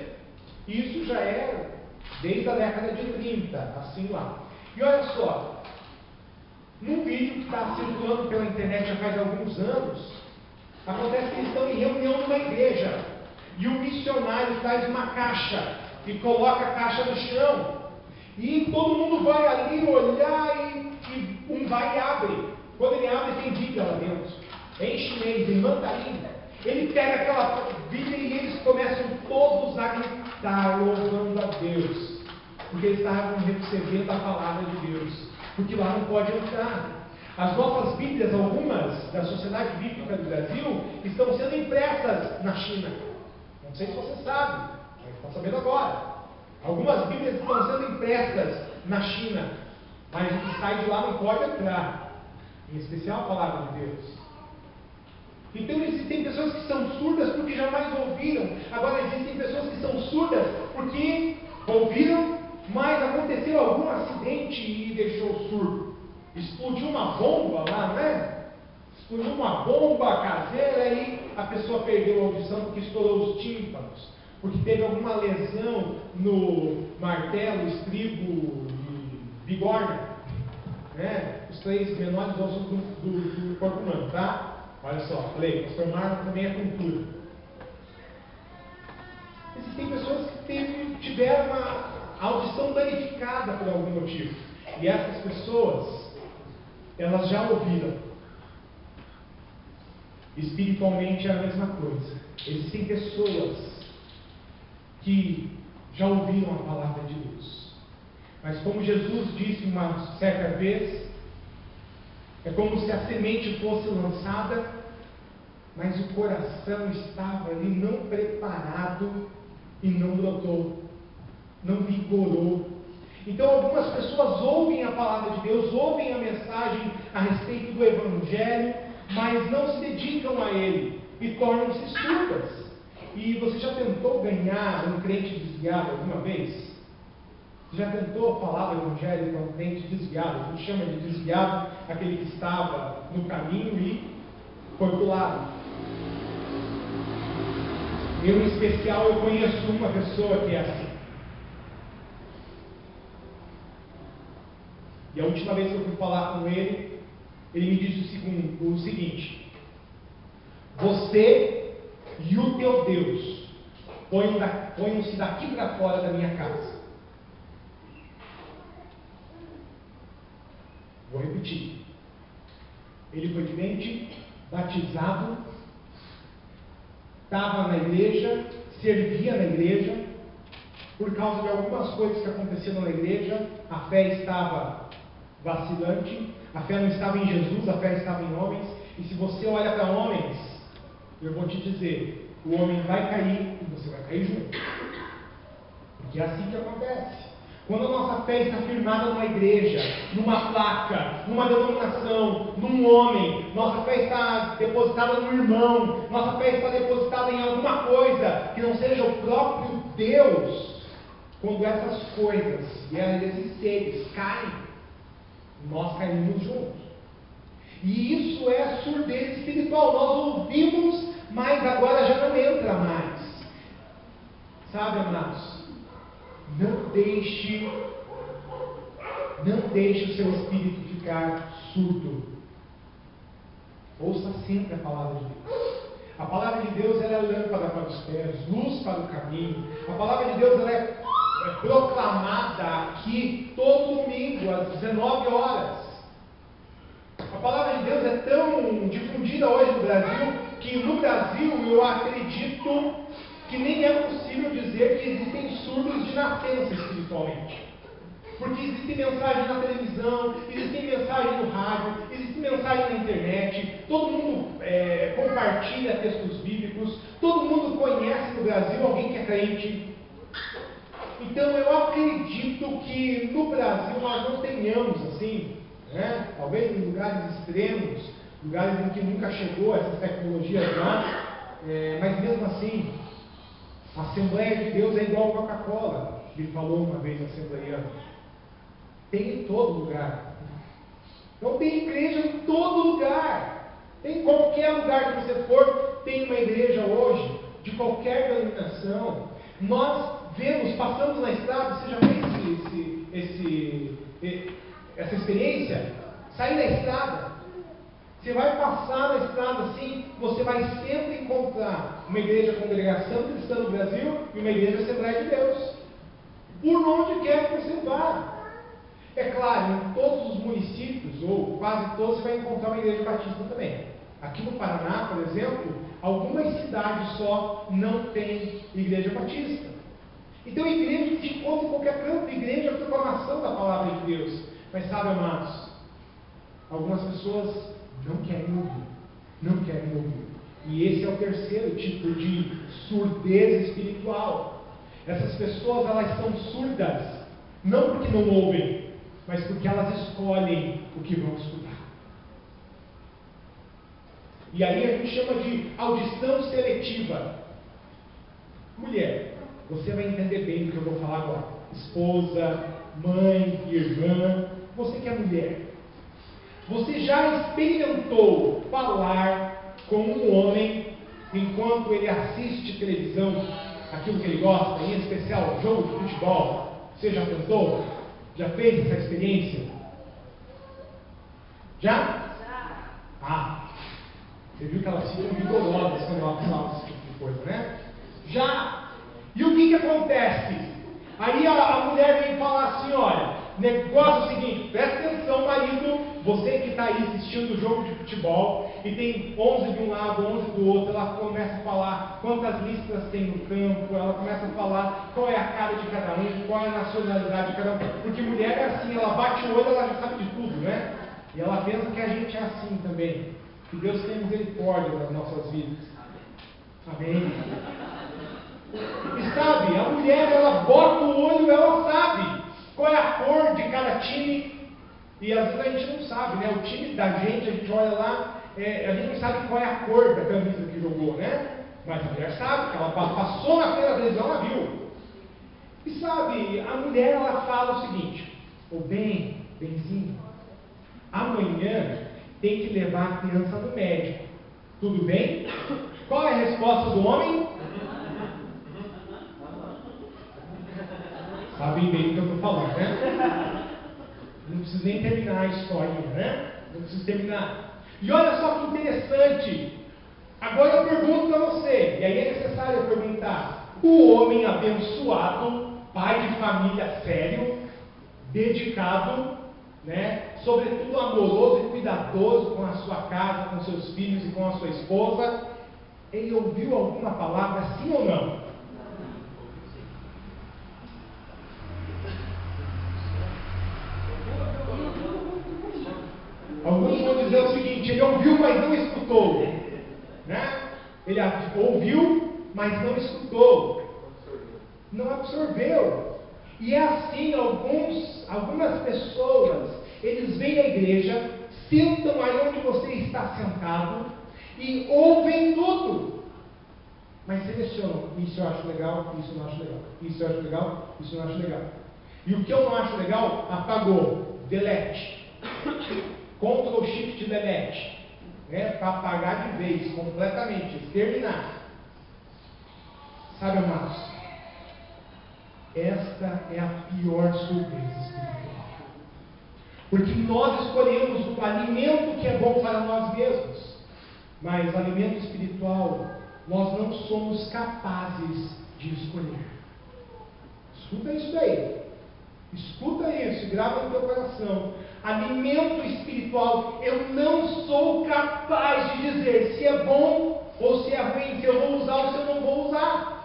Speaker 1: Isso já é desde a década de 30, assim lá. E olha só, num vídeo que está circulando pela internet já faz alguns anos, acontece que eles estão em reunião numa igreja, e o missionário traz uma caixa e coloca a caixa no chão, e todo mundo vai ali olhar e um vai e abre. Quando ele abre tem Bíblia lá dentro, em chinês, em mandarim. Ele pega aquela Bíblia e eles começam todos a gritar louvando a Deus, porque eles estavam recebendo a palavra de Deus, porque lá não pode entrar. As nossas Bíblias, algumas da Sociedade Bíblica do Brasil, estão sendo impressas na China. Não sei se você sabe, mas está sabendo agora. Algumas Bíblias estão sendo impressas na China, mas o que sai de lá não pode entrar, em especial a palavra de Deus. Então existem pessoas que são surdas porque jamais ouviram. Agora existem pessoas que são surdas porque ouviram, mas aconteceu algum acidente e deixou surdo. Explodiu uma bomba lá, não é? explodiu uma bomba caseira e a pessoa perdeu a audição porque estourou os tímpanos, porque teve alguma lesão no martelo, estribo e bigorna, né? Os 3 menores ossos do corpo humano, tá? Olha só, falei, pastor Marlon também é cultura. Existem pessoas que tiveram uma audição danificada por algum motivo, e essas pessoas, elas já ouviram. Espiritualmente é a mesma coisa. Existem pessoas que já ouviram a palavra de Deus, mas como Jesus disse uma certa vez, é como se a semente fosse lançada, mas o coração estava ali não preparado e não brotou, não vigorou. Então algumas pessoas ouvem a palavra de Deus, ouvem a mensagem a respeito do Evangelho, mas não se dedicam a ele e tornam-se surdas. E você já tentou ganhar um crente desviado alguma vez? Você já tentou falar do Evangelho para um crente desviado? A gente chama de desviado aquele que estava no caminho e foi para o lado. Eu, em especial, eu conheço uma pessoa que é assim. E a última vez que eu fui falar com ele, ele me disse o seguinte: você e o teu Deus ponham-se daqui para fora da minha casa. Vou repetir. Ele foi crente, batizado, estava na igreja, servia na igreja. Por causa de algumas coisas que aconteceram na igreja, a fé estava vacilante, a fé não estava em Jesus, a fé estava em homens. E se você olha para homens, eu vou te dizer, o homem vai cair e você vai cair junto. Porque é assim que acontece. Quando a nossa fé está firmada numa igreja, numa placa, numa denominação, num homem, nossa fé está depositada no irmão, nossa fé está depositada em alguma coisa que não seja o próprio Deus, quando essas coisas e esses seres caem, nós caímos juntos. E isso é surdez espiritual. Nós ouvimos, mas agora já não entra mais. Sabe, amados? Não deixe o seu espírito ficar surdo. Ouça sempre a palavra de Deus. A palavra de Deus ela é lâmpada para os pés, luz para o caminho. A palavra de Deus ela é proclamada aqui todo domingo às 19 horas. A palavra de Deus é tão difundida hoje no Brasil que no Brasil eu acredito que nem é possível dizer que existem surdos de nascença espiritualmente. Porque existem mensagens na televisão, existem mensagens no rádio, existem mensagens na internet, todo mundo compartilha textos bíblicos, todo mundo conhece no Brasil alguém que é crente. Então eu acredito que no Brasil nós não tenhamos assim, né? Talvez em lugares extremos, lugares em que nunca chegou essas tecnologias lá, mas mesmo assim, a Assembleia de Deus é igual a Coca-Cola, ele falou uma vez na Assembleia. Tem em todo lugar. Então tem igreja em todo lugar. Tem em qualquer lugar que você for, tem uma igreja hoje, de qualquer denominação. Nós vemos, passamos na estrada, você já fez essa experiência? Sair na estrada. Você vai passar na estrada assim, você vai sempre encontrar uma igreja congregação cristã no Brasil e uma igreja Assembleia de Deus. Por onde quer que você vá. É claro, em todos os municípios, ou quase todos, você vai encontrar uma igreja batista também. Aqui no Paraná, por exemplo, algumas cidades só não têm igreja batista. Então, igreja de encontra em qualquer canto, igreja é a proclamação da palavra de Deus. Mas sabe, amados, algumas pessoas não querem ouvir. Não querem ouvir. E esse é o terceiro tipo de surdez espiritual. Essas pessoas, elas são surdas, não porque não ouvem, mas porque elas escolhem o que vão escutar. E aí a gente chama de audição seletiva. Mulher, você vai entender bem do que eu vou falar agora. Esposa, mãe, irmã, você que é mulher. Você já experimentou falar com um homem enquanto ele assiste televisão, aquilo que ele gosta, em especial jogo de futebol? Você já tentou? Já fez essa experiência? Já? Ah, você viu que elas ficam vigorosas quando elas falam esse tipo de coisa, né? Já! E o que acontece? Aí a mulher vem falar assim, olha, negócio é o seguinte, presta atenção, marido, você que está aí assistindo o jogo de futebol e tem 11 de um lado, 11 do outro, ela começa a falar quantas listras tem no campo, ela começa a falar qual é a cara de cada um, qual é a nacionalidade de cada um, porque mulher é assim, ela bate o olho, ela já sabe de tudo, né? E ela pensa que a gente é assim também. Que Deus tenha misericórdia das nossas vidas. Amém. E sabe, a mulher, ela bota o olho, ela sabe qual é a cor de cada time. E às vezes a gente não sabe, né? O time da gente, a gente olha lá, a gente não sabe qual é a cor da camisa que jogou, né? Mas a mulher sabe, que ela passou na frente da televisão, ela viu. E sabe, a mulher, ela fala o seguinte: ô benzinho, amanhã tem que levar a criança no médico. Tudo bem? Qual é a resposta do homem? Sabem bem o que eu estou falando, né? Não preciso nem terminar a história, né? Não preciso terminar. E olha só que interessante. Agora eu pergunto para você, e aí é necessário eu perguntar: o homem abençoado, pai de família sério, dedicado, né? Sobretudo amoroso e cuidadoso com a sua casa, com seus filhos e com a sua esposa, ele ouviu alguma palavra, sim ou não? Alguns vão dizer o seguinte: ele ouviu, mas não escutou, né? Ele ouviu, mas não escutou, não absorveu. E é assim, algumas pessoas, eles vêm à igreja, sentam aí onde você está sentado e ouvem tudo, mas selecionam: isso eu acho legal, isso eu não acho legal, isso eu acho legal, isso eu não acho legal. E o que eu não acho legal, apagou, delete, Ctrl Shift Delete, né? Para apagar de vez, completamente, exterminar. Sabe, amados, esta é a pior surpresa espiritual. Porque nós escolhemos o alimento que é bom para nós mesmos, mas o alimento espiritual nós não somos capazes de escolher. Escuta isso daí. Escuta isso e grava no teu coração. Alimento espiritual, eu não sou capaz de dizer se é bom ou se é ruim, se eu vou usar ou se eu não vou usar.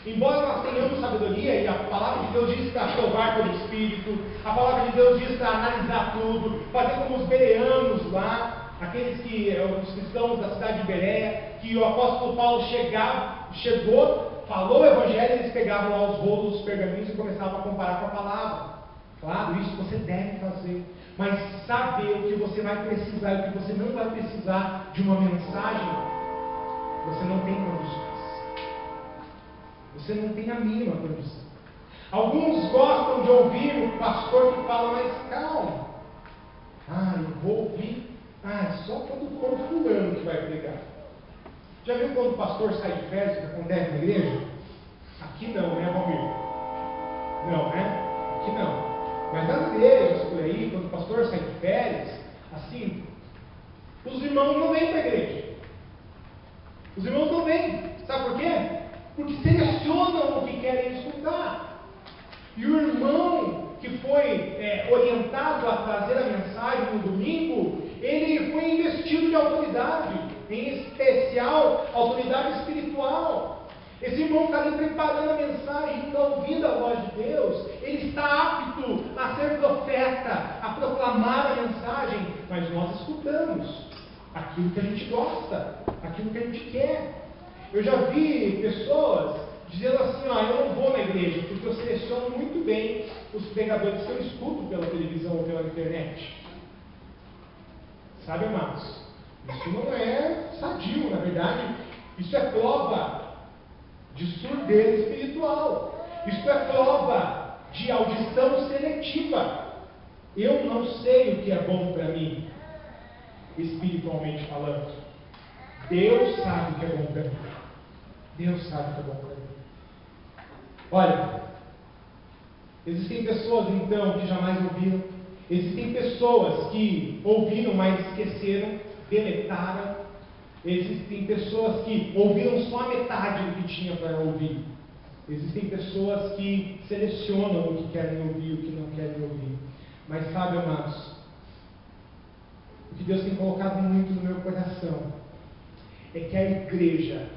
Speaker 1: Embora nós tenhamos sabedoria, e a palavra de Deus diz para provar pelo Espírito, a palavra de Deus diz para analisar tudo, fazer como os bereanos lá, aqueles que, os cristãos da cidade de Bereia, que o apóstolo Paulo chegou, falou o evangelho, eles pegavam lá os rolos, os pergaminhos e começavam a comparar com a palavra. Claro, isso você deve fazer, mas saber o que você vai precisar e o que você não vai precisar de uma mensagem, você não tem condições. Você não tem a mínima condição. Alguns gostam de ouvir o pastor que fala: mas calma, eu vou ouvir, só quando for o fulano que vai pregar. Já viu quando o pastor sai de férias, o que acontece na igreja? Aqui não, né, Valmir? Não, né? Aqui não. Mas nas igrejas por aí, quando o pastor sai de férias, assim, os irmãos não vêm para a igreja. Os irmãos não vêm. Sabe por quê? Porque selecionam o que querem escutar. E o irmão que foi orientado a trazer a mensagem no domingo, ele foi investido de autoridade, em especial autoridade espiritual. Esse irmão está ali preparando a mensagem, está ouvindo a voz de Deus, ele está apto a ser profeta, a proclamar a mensagem, mas nós escutamos aquilo que a gente gosta, aquilo que a gente quer. Eu já vi pessoas dizendo assim: eu não vou na igreja, porque eu seleciono muito bem os pregadores que eu escuto pela televisão ou pela internet. Sabe, amados, isso não é sadio, na verdade, isso é prova de surdez espiritual, isso é prova de audição seletiva. Eu não sei o que é bom para mim, espiritualmente falando. Deus sabe o que é bom para mim. Deus sabe o que é bom para mim. Olha, existem pessoas então que jamais ouviram. Existem pessoas que ouviram, mas esqueceram, deletaram. Existem pessoas que ouviram só a metade do que tinha para ouvir. Existem pessoas que selecionam o que querem ouvir e o que não querem ouvir. Mas sabe, amados, o que Deus tem colocado muito no meu coração é que a igreja,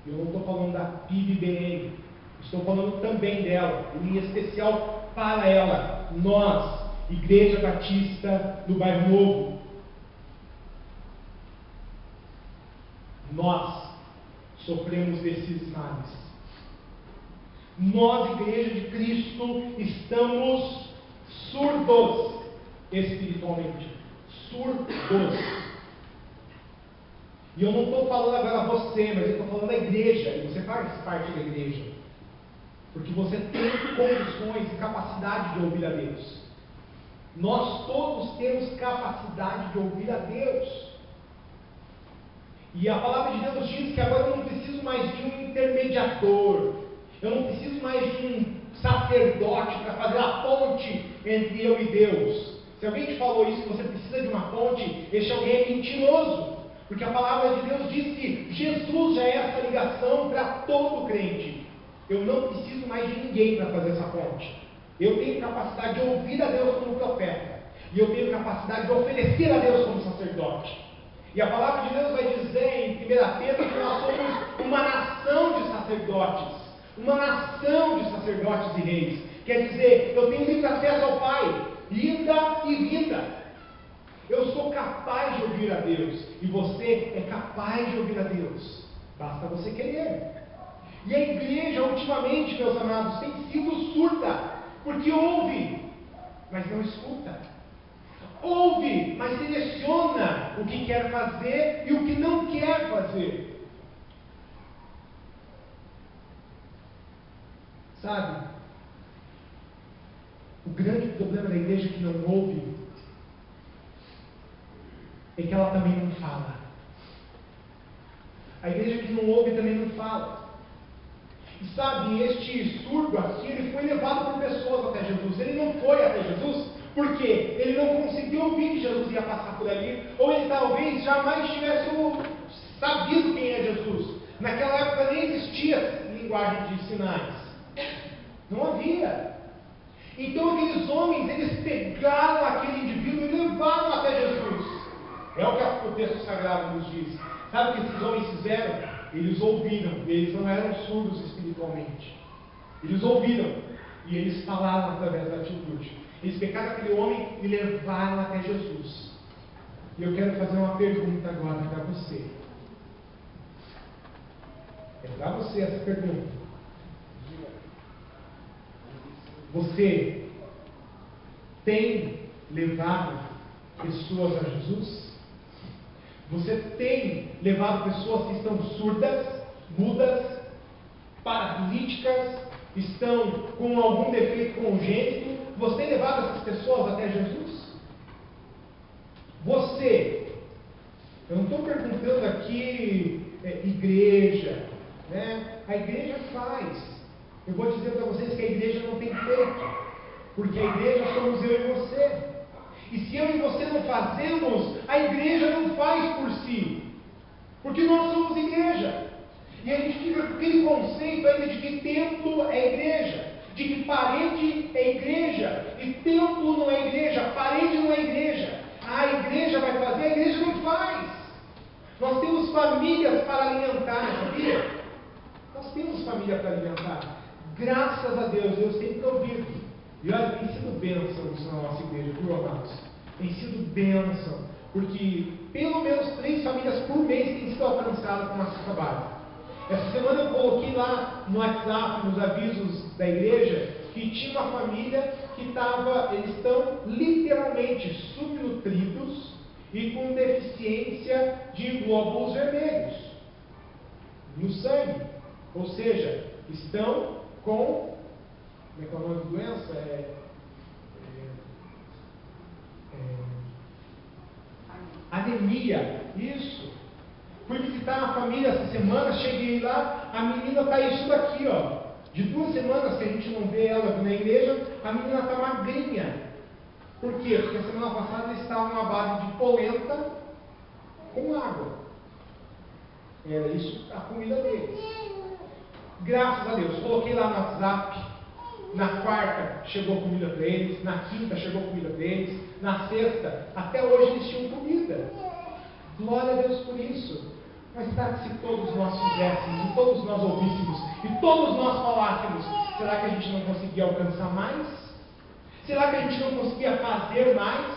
Speaker 1: eu não estou falando da PIB-BN, estou falando também dela, em especial para ela, nós, Igreja Batista do Bairro Novo, nós sofremos desses males. Nós, Igreja de Cristo, estamos surdos espiritualmente. Surdos. E eu não estou falando agora a você, mas eu estou falando da igreja. E você faz parte da igreja. Porque você tem condições e capacidade de ouvir a Deus. Nós todos temos capacidade de ouvir a Deus. E a palavra de Deus diz que agora eu não preciso mais de um intermediador. Eu não preciso mais de um sacerdote para fazer a ponte entre eu e Deus. Se alguém te falou isso, que você precisa de uma ponte, esse alguém é mentiroso. Porque a palavra de Deus diz que Jesus já é essa ligação para todo crente. Eu não preciso mais de ninguém para fazer essa ponte. Eu tenho capacidade de ouvir a Deus como profeta. E eu tenho capacidade de oferecer a Deus como sacerdote. E a palavra de Deus vai dizer em 1 Pedro que nós somos uma nação de sacerdotes. Uma nação de sacerdotes e reis. Quer dizer, eu tenho livre acesso ao Pai, ida e vinda. Eu sou capaz de ouvir a Deus. E você é capaz de ouvir a Deus. Basta você querer. E a igreja, ultimamente, meus amados, tem sido surda. Porque ouve, mas não escuta. Ouve, mas seleciona o que quer fazer e o que não quer fazer. Sabe? O grande problema da igreja que não ouve é que ela também não fala. A igreja que não ouve também não fala. E sabe, este surdo aqui, ele foi levado por pessoas até Jesus. Ele não foi até Jesus porque ele não conseguiu ouvir que Jesus ia passar por ali, ou ele talvez jamais tivesse sabido quem é Jesus. Naquela época nem existia linguagem de sinais. Não havia. Então aqueles homens, eles pegaram aquele indivíduo e levaram até Jesus. É o que o texto sagrado nos diz. Sabe o que esses homens fizeram? Eles ouviram. Eles não eram surdos espiritualmente. Eles ouviram. E eles falaram através da atitude. Eles pegaram aquele homem e levaram até Jesus. E eu quero fazer uma pergunta agora para você. É para você essa pergunta. Você tem levado pessoas a Jesus? Você tem levado pessoas que estão surdas, mudas, paralíticas, estão com algum defeito congênito? Você tem levado essas pessoas até Jesus? Você, eu não estou perguntando aqui igreja, né? A igreja faz. Eu vou dizer para vocês que a igreja não tem feito, porque a igreja somos eu e você. E se eu e você não fazemos, a igreja não faz por si, porque nós somos igreja. E a gente fica com aquele conceito ainda de que templo é igreja, de que parede é igreja, e templo não é igreja, parede não é igreja. A igreja vai fazer, a igreja não faz. Nós temos famílias para alimentar, sabia? Nós temos família para alimentar. Graças a Deus, Deus tem provido. E olha, tem sido bênção isso na nossa igreja, viu, amados? Tem sido bênção, porque pelo menos 3 famílias por mês têm sido alcançadas com uma cesta básica. Essa semana eu coloquei lá no WhatsApp, nos avisos da igreja, que tinha uma família que eles estão literalmente subnutridos e com deficiência de glóbulos vermelhos no sangue. Ou seja, estão com, como é que é o nome da doença? Anemia, isso. Fui visitar uma família essa semana, cheguei lá, a menina está isso daqui, ó. De 2 semanas que a gente não vê ela na igreja, a menina está magrinha. Por quê? Porque a semana passada eles estavam à base de polenta com água. Era isso a comida deles. Graças a Deus, coloquei lá no WhatsApp. Na quarta chegou comida para eles, na quinta chegou comida para eles, na sexta, até hoje eles tinham comida. Glória a Deus por isso. Mas será que se todos nós fizéssemos, e todos nós ouvíssemos, e todos nós falássemos, será que a gente não conseguia alcançar mais? Será que a gente não conseguia fazer mais?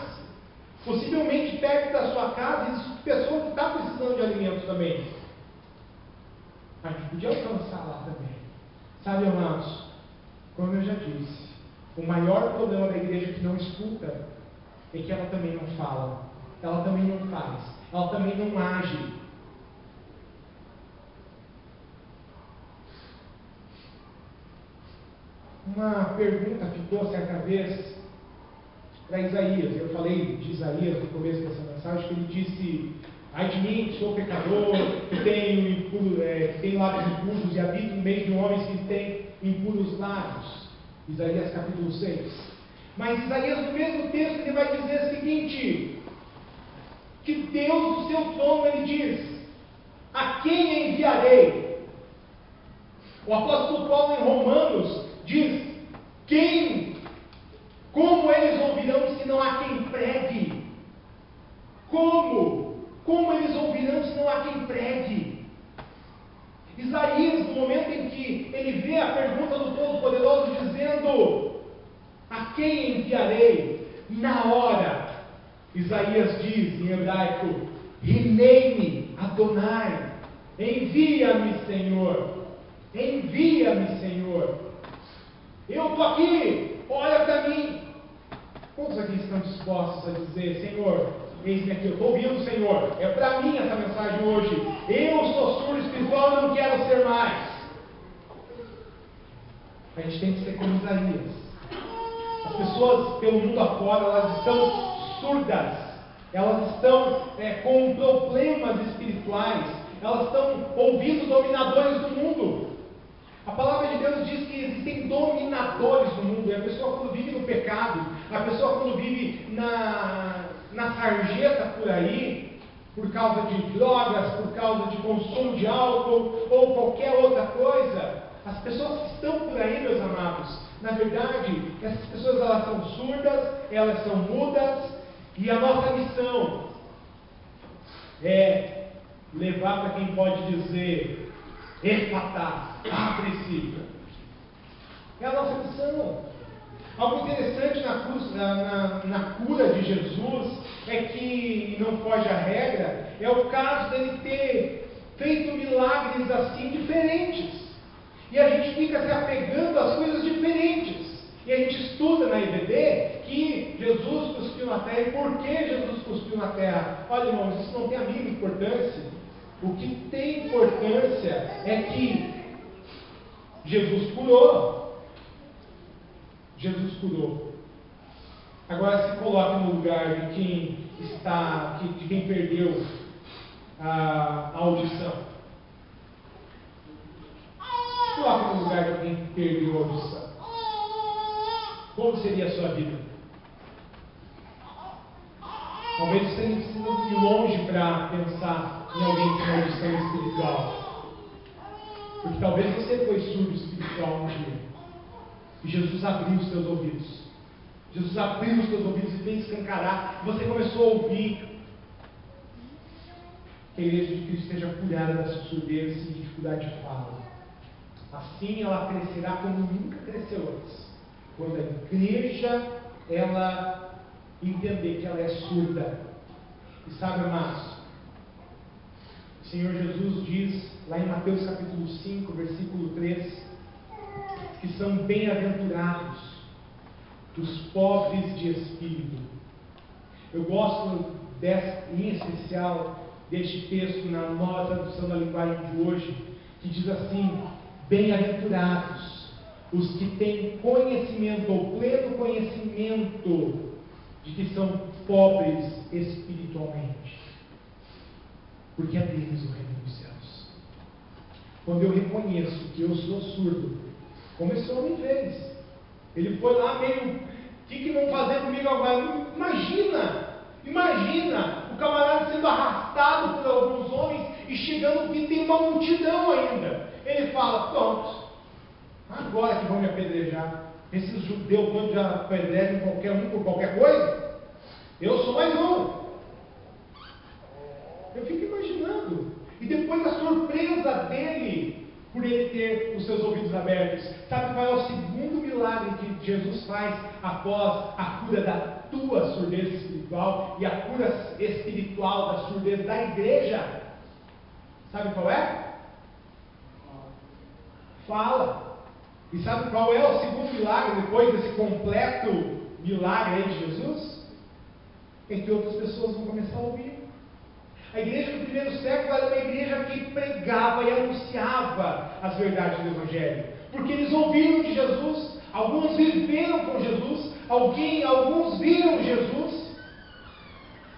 Speaker 1: Possivelmente perto da sua casa existe pessoa que está precisando de alimento também. A gente podia alcançar lá também. Sabe, amados, como eu já disse, o maior problema da igreja que não escuta é que ela também não fala, ela também não faz, ela também não age. Uma pergunta ficou certa vez para Isaías. Eu falei de Isaías no começo dessa mensagem, que ele disse: ai de mim, que sou pecador, que tenho lábios impuros e habito no meio de homens que têm impuros lábios. Isaías capítulo 6. Mas Isaías, no mesmo texto, ele vai dizer o seguinte: que Deus, do seu trono, ele diz: a quem enviarei? O apóstolo Paulo, em Romanos, diz: como eles ouvirão se não há quem pregue? Como eles ouvirão se não há quem pregue? Isaías, no momento em que ele vê a pergunta do Todo-Poderoso dizendo: a quem enviarei? Na hora, Isaías diz em hebraico: Hinei-me, Adonai, envia-me, Senhor, envia-me, Senhor. Eu estou aqui, olha para mim. Quantos aqui estão dispostos a dizer: Senhor, eis-me aqui, eu estou ouvindo, Senhor, é para mim essa mensagem hoje. Eu sou surdo espiritual e não quero ser mais. A gente tem que ser como Isaías. As pessoas pelo mundo afora, elas estão surdas, elas estão com problemas espirituais, elas estão ouvindo dominadores do mundo. A palavra de Deus diz que existem dominadores no mundo. E a pessoa, quando vive no pecado, a pessoa, quando vive na sarjeta por aí, por causa de drogas, por causa de consumo de álcool ou qualquer outra coisa, as pessoas que estão por aí, meus amados, na verdade, essas pessoas, elas são surdas, elas são mudas, e a nossa missão é levar para quem pode dizer: efatar, abre-se. É a nossa missão. Algo interessante na cura de Jesus é que, não foge à regra, é o caso dele ter feito milagres assim diferentes. E a gente fica se apegando às coisas diferentes. E a gente estuda na EBD que Jesus cuspiu na terra. E por que Jesus cuspiu na terra? Olha, irmãos, isso não tem a mínima importância. O que tem importância é que Jesus curou. Jesus curou. Agora se coloque no lugar de quem perdeu a audição. Se coloque no lugar de quem perdeu a audição. Como seria a sua vida? Talvez você não precise ir longe para pensar em alguém com uma audição espiritual. Porque talvez você foi surdo espiritual um dia. E Jesus abriu os seus ouvidos. Jesus abriu os seus ouvidos e fez escancarar. E você começou a ouvir. Que a igreja de Cristo esteja curada da sua surdez e dificuldade de fala. Assim ela crescerá como nunca cresceu antes. Quando a igreja, ela entender que ela é surda. E sabe, amados, o Senhor Jesus diz, lá em Mateus capítulo 5, versículo 3, que são bem-aventurados os pobres de espírito. Eu gosto, em especial, deste texto na nova tradução da linguagem de hoje, que diz assim: bem-aventurados os que têm conhecimento, ou pleno conhecimento, de que são pobres espiritualmente. porque é deles o reino dos céus. Quando eu reconheço que eu sou surdo, como esse homem fez, ele foi lá meio, o que vão fazer comigo agora? Imagina o camarada sendo arrastado por alguns homens e chegando e tem uma multidão ainda. Ele fala, pronto, agora que vão me apedrejar. Esses judeus quando já apedrejam qualquer um por qualquer coisa, eu sou mais um. Eu fico imaginando. E depois a surpresa dele, por ele ter os seus ouvidos abertos. Sabe qual é o segundo milagre que Jesus faz após a cura da tua surdez espiritual e a cura espiritual da surdez da igreja? Sabe qual é? Fala. E sabe qual é o segundo milagre depois desse completo milagre aí de Jesus? É que outras pessoas vão começar a ouvir. A igreja do primeiro século era uma igreja que pregava e anunciava as verdades do Evangelho. Porque eles ouviram de Jesus, alguns viveram com Jesus, alguns viram Jesus.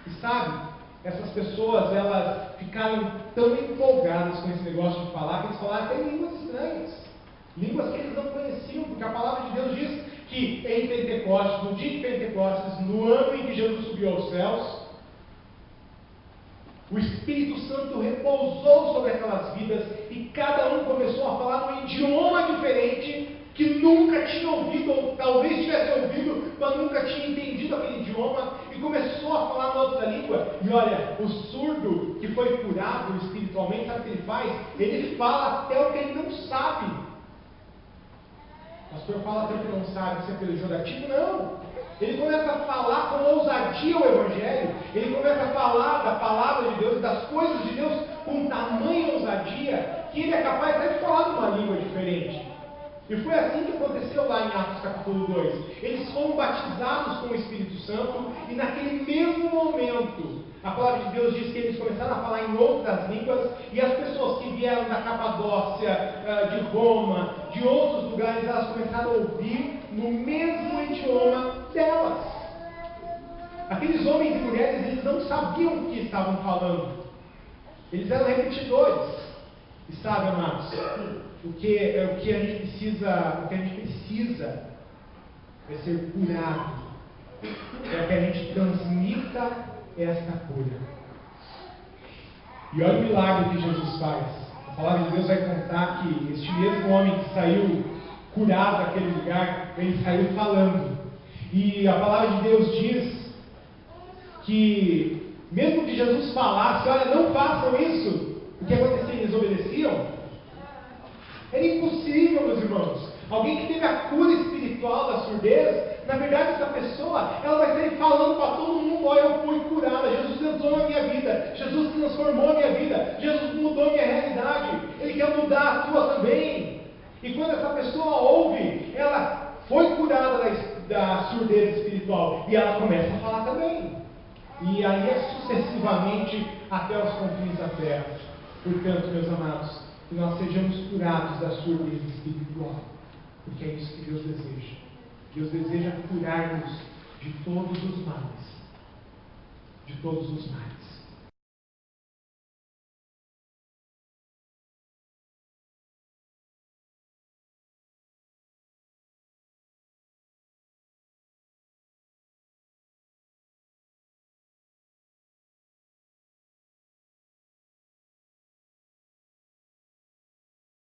Speaker 1: E sabe, essas pessoas, elas ficaram tão empolgadas com esse negócio de falar, que eles falaram até línguas estranhas. Línguas que eles não conheciam, porque a palavra de Deus diz que em Pentecostes, no dia de Pentecostes, no ano em que Jesus subiu aos céus, o Espírito Santo repousou sobre aquelas vidas e cada um começou a falar um idioma diferente que nunca tinha ouvido, ou talvez tivesse ouvido, mas nunca tinha entendido aquele idioma, e começou a falar uma outra língua. E olha, o surdo que foi curado espiritualmente, sabe o que ele faz? Ele fala até o que ele não sabe. O pastor fala até o que não sabe, isso é pejorativo? Não. Ele começa a falar com ousadia o Evangelho, ele começa a falar da palavra de Deus, das coisas de Deus, com tamanha ousadia, que ele é capaz até de falar numa língua diferente. E foi assim que aconteceu lá em Atos capítulo 2. Eles foram batizados com o Espírito Santo, e naquele mesmo momento, a palavra de Deus diz que eles começaram a falar em outras línguas, e as pessoas que vieram da Capadócia, de Roma, de outros lugares, elas começaram a ouvir no mesmo idioma delas. Aqueles homens e mulheres, eles não sabiam o que estavam falando. Eles eram repetidores. E sabe, amados, o que a gente precisa é ser curado, é que a gente transmita esta cura. E olha o milagre que Jesus faz. A palavra de Deus vai contar que este mesmo homem que saiu curado daquele lugar, ele saiu falando. E a palavra de Deus diz que mesmo que Jesus falasse, olha, não façam isso, o que acontecia? Eles obedeciam? Era impossível, meus irmãos. Alguém que teve a cura espiritual da surdez, na verdade essa pessoa, ela vai sair falando para todo mundo, olha, eu fui curada, Jesus entrou na minha vida, Jesus transformou a minha vida, Jesus mudou a minha realidade, Ele quer mudar a tua também. E quando essa pessoa ouve, ela foi curada da surdez espiritual, e ela começa a falar também. E aí é sucessivamente até os confins da terra. Portanto, meus amados, que nós sejamos curados da surdez espiritual, porque é isso que Deus deseja. Deus deseja curar-nos de todos os males. De todos os males.